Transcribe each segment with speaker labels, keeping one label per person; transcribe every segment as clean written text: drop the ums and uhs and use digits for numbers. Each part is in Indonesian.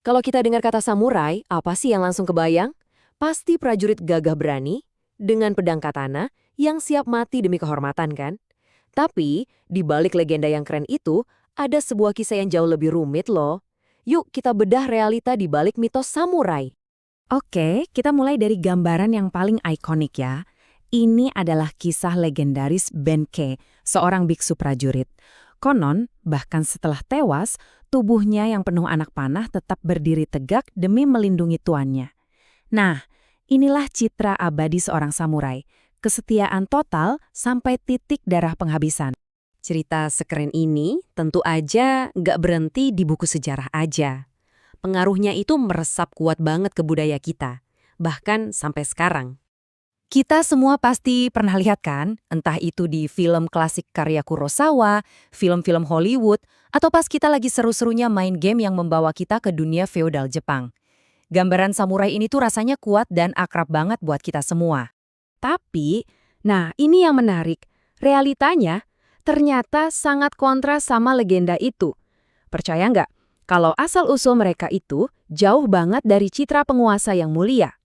Speaker 1: Kalau kita dengar kata samurai, apa sih yang langsung kebayang? Pasti prajurit gagah berani, dengan pedang katana, yang siap mati demi kehormatan kan? Tapi, di balik legenda yang keren itu, ada sebuah kisah yang jauh lebih rumit loh. Yuk kita bedah realita di balik mitos samurai.
Speaker 2: Oke, kita mulai dari gambaran yang paling ikonik ya. Ini adalah kisah legendaris Benkei, seorang biksu prajurit. Konon, bahkan setelah tewas, tubuhnya yang penuh anak panah tetap berdiri tegak demi melindungi tuannya. Nah, inilah citra abadi seorang samurai. Kesetiaan total sampai titik darah penghabisan.
Speaker 1: Cerita sekeren ini tentu aja nggak berhenti di buku sejarah aja. Pengaruhnya itu meresap kuat banget ke budaya kita, bahkan sampai sekarang.
Speaker 2: Kita semua pasti pernah lihat kan, entah itu di film klasik karya Kurosawa, film-film Hollywood, atau pas kita lagi seru-serunya main game yang membawa kita ke dunia feodal Jepang. Gambaran samurai ini tuh rasanya kuat dan akrab banget buat kita semua.
Speaker 1: Tapi, nah ini yang menarik, realitanya ternyata sangat kontras sama legenda itu. Percaya nggak? Kalau asal-usul mereka itu jauh banget dari citra penguasa yang mulia.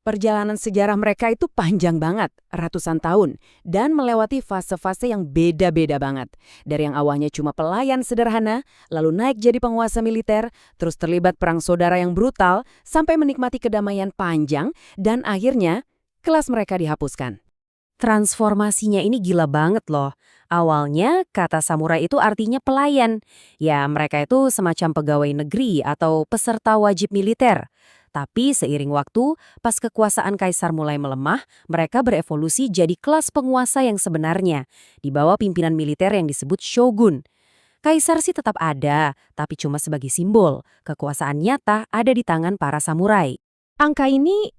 Speaker 2: Perjalanan sejarah mereka itu panjang banget, ratusan tahun, dan melewati fase-fase yang beda-beda banget. Dari yang awalnya cuma pelayan sederhana, lalu naik jadi penguasa militer, terus terlibat perang saudara yang brutal, sampai menikmati kedamaian panjang, dan akhirnya kelas mereka dihapuskan.
Speaker 1: Transformasinya ini gila banget loh. Awalnya kata samurai itu artinya pelayan. Ya mereka itu semacam pegawai negeri atau peserta wajib militer. Tapi seiring waktu, pas kekuasaan kaisar mulai melemah, mereka berevolusi jadi kelas penguasa yang sebenarnya, di bawah pimpinan militer yang disebut shogun. Kaisar sih tetap ada, tapi cuma sebagai simbol. Kekuasaan nyata ada di tangan para samurai.
Speaker 2: Angka ini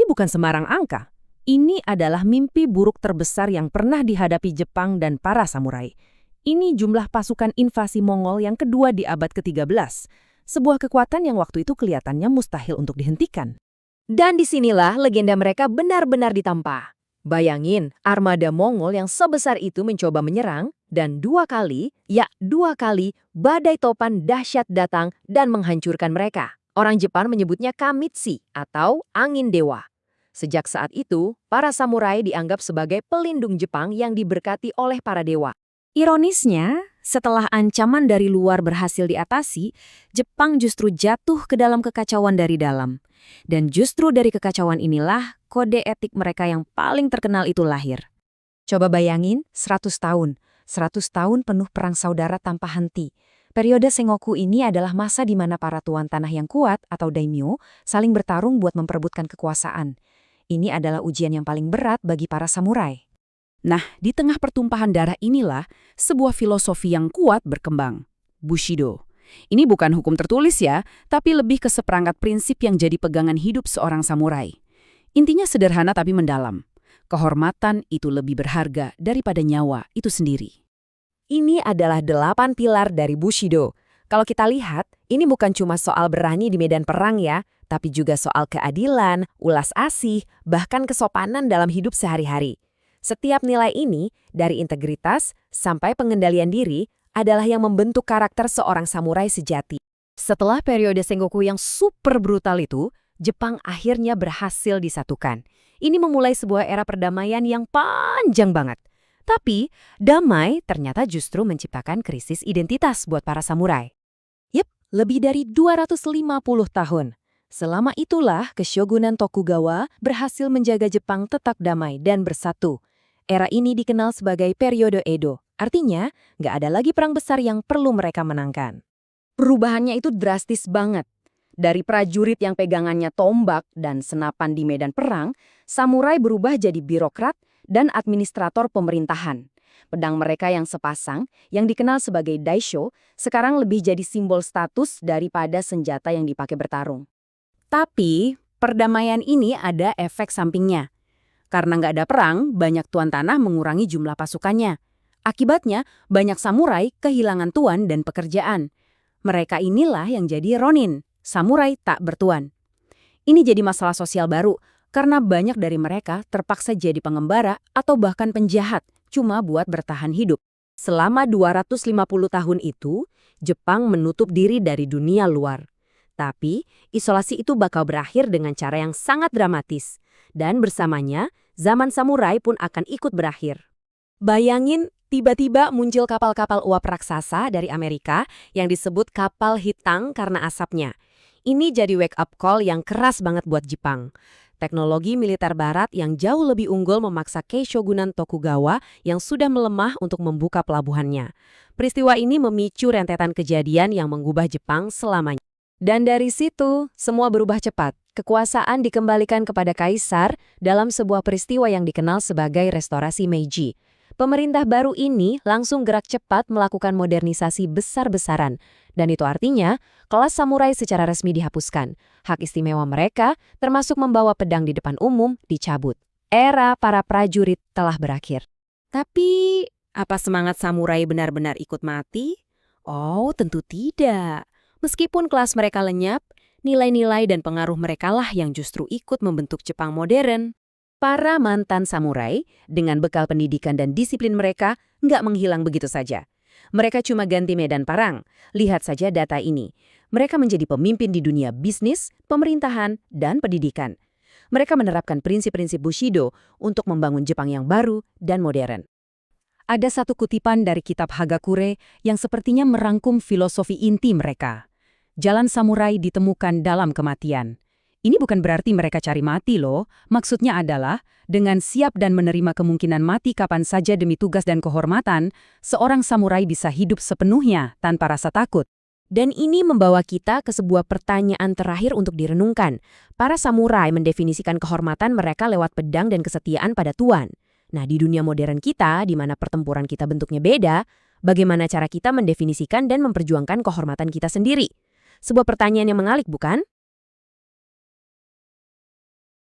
Speaker 2: bukan sembarang angka. Ini adalah mimpi buruk terbesar yang pernah dihadapi Jepang dan para samurai. Ini jumlah pasukan invasi Mongol yang kedua di abad ke-13. Sebuah kekuatan yang waktu itu kelihatannya mustahil untuk dihentikan.
Speaker 1: Dan disinilah legenda mereka benar-benar ditampa. Bayangin, armada Mongol yang sebesar itu mencoba menyerang, dan dua kali badai topan dahsyat datang dan menghancurkan mereka. Orang Jepang menyebutnya Kamitsi atau angin dewa. Sejak saat itu, para samurai dianggap sebagai pelindung Jepang yang diberkati oleh para dewa.
Speaker 2: Ironisnya, setelah ancaman dari luar berhasil diatasi, Jepang justru jatuh ke dalam kekacauan dari dalam. Dan justru dari kekacauan inilah kode etik mereka yang paling terkenal itu lahir.
Speaker 3: Coba bayangin 100 tahun. 100 tahun penuh perang saudara tanpa henti. Periode Sengoku ini adalah masa di mana para tuan tanah yang kuat atau daimyo saling bertarung buat memperebutkan kekuasaan. Ini adalah ujian yang paling berat bagi para samurai.
Speaker 2: Nah, di tengah pertumpahan darah inilah sebuah filosofi yang kuat berkembang. Bushido. Ini bukan hukum tertulis ya, tapi lebih ke seperangkat prinsip yang jadi pegangan hidup seorang samurai. Intinya sederhana tapi mendalam. Kehormatan itu lebih berharga daripada nyawa itu sendiri.
Speaker 1: Ini adalah 8 pilar dari Bushido. Kalau kita lihat, ini bukan cuma soal berani di medan perang ya, tapi juga soal keadilan, ulas asih, bahkan kesopanan dalam hidup sehari-hari. Setiap nilai ini, dari integritas sampai pengendalian diri, adalah yang membentuk karakter seorang samurai sejati. Setelah periode Sengoku yang super brutal itu, Jepang akhirnya berhasil disatukan. Ini memulai sebuah era perdamaian yang panjang banget. Tapi, damai ternyata justru menciptakan krisis identitas buat para samurai. Yep, lebih dari 250 tahun. Selama itulah Keshogunan Tokugawa berhasil menjaga Jepang tetap damai dan bersatu. Era ini dikenal sebagai periode Edo. Artinya, nggak ada lagi perang besar yang perlu mereka menangkan. Perubahannya itu drastis banget. Dari prajurit yang pegangannya tombak dan senapan di medan perang, samurai berubah jadi birokrat dan administrator pemerintahan. Pedang mereka yang sepasang, yang dikenal sebagai daisho, sekarang lebih jadi simbol status daripada senjata yang dipakai bertarung.
Speaker 2: Tapi, perdamaian ini ada efek sampingnya. Karena nggak ada perang, banyak tuan tanah mengurangi jumlah pasukannya. Akibatnya, banyak samurai kehilangan tuan dan pekerjaan. Mereka inilah yang jadi ronin, samurai tak bertuan. Ini jadi masalah sosial baru, karena banyak dari mereka terpaksa jadi pengembara atau bahkan penjahat, cuma buat bertahan hidup. Selama 250 tahun itu, Jepang menutup diri dari dunia luar. Tapi, isolasi itu bakal berakhir dengan cara yang sangat dramatis. Dan bersamanya, zaman samurai pun akan ikut berakhir.
Speaker 1: Bayangin, tiba-tiba muncul kapal-kapal uap raksasa dari Amerika yang disebut kapal hitang karena asapnya. Ini jadi wake-up call yang keras banget buat Jepang. Teknologi militer barat yang jauh lebih unggul memaksa Keishogunan Tokugawa yang sudah melemah untuk membuka pelabuhannya. Peristiwa ini memicu rentetan kejadian yang mengubah Jepang selamanya. Dan dari situ, semua berubah cepat. Kekuasaan dikembalikan kepada kaisar dalam sebuah peristiwa yang dikenal sebagai Restorasi Meiji. Pemerintah baru ini langsung gerak cepat melakukan modernisasi besar-besaran. Dan itu artinya, kelas samurai secara resmi dihapuskan. Hak istimewa mereka, termasuk membawa pedang di depan umum, dicabut. Era para prajurit telah berakhir.
Speaker 2: Tapi, apa semangat samurai benar-benar ikut mati? Oh, tentu tidak. Meskipun kelas mereka lenyap, nilai-nilai dan pengaruh merekalah yang justru ikut membentuk Jepang modern. Para mantan samurai, dengan bekal pendidikan dan disiplin mereka, nggak menghilang begitu saja. Mereka cuma ganti medan perang. Lihat saja data ini. Mereka menjadi pemimpin di dunia bisnis, pemerintahan, dan pendidikan. Mereka menerapkan prinsip-prinsip Bushido untuk membangun Jepang yang baru dan modern.
Speaker 3: Ada satu kutipan dari kitab Hagakure yang sepertinya merangkum filosofi inti mereka. Jalan samurai ditemukan dalam kematian. Ini bukan berarti mereka cari mati loh. Maksudnya adalah, dengan siap dan menerima kemungkinan mati kapan saja demi tugas dan kehormatan, seorang samurai bisa hidup sepenuhnya tanpa rasa takut.
Speaker 2: Dan ini membawa kita ke sebuah pertanyaan terakhir untuk direnungkan. Para samurai mendefinisikan kehormatan mereka lewat pedang dan kesetiaan pada tuan. Nah, di dunia modern kita, di mana pertempuran kita bentuknya beda, bagaimana cara kita mendefinisikan dan memperjuangkan kehormatan kita sendiri? Sebuah pertanyaan yang mengalih, bukan?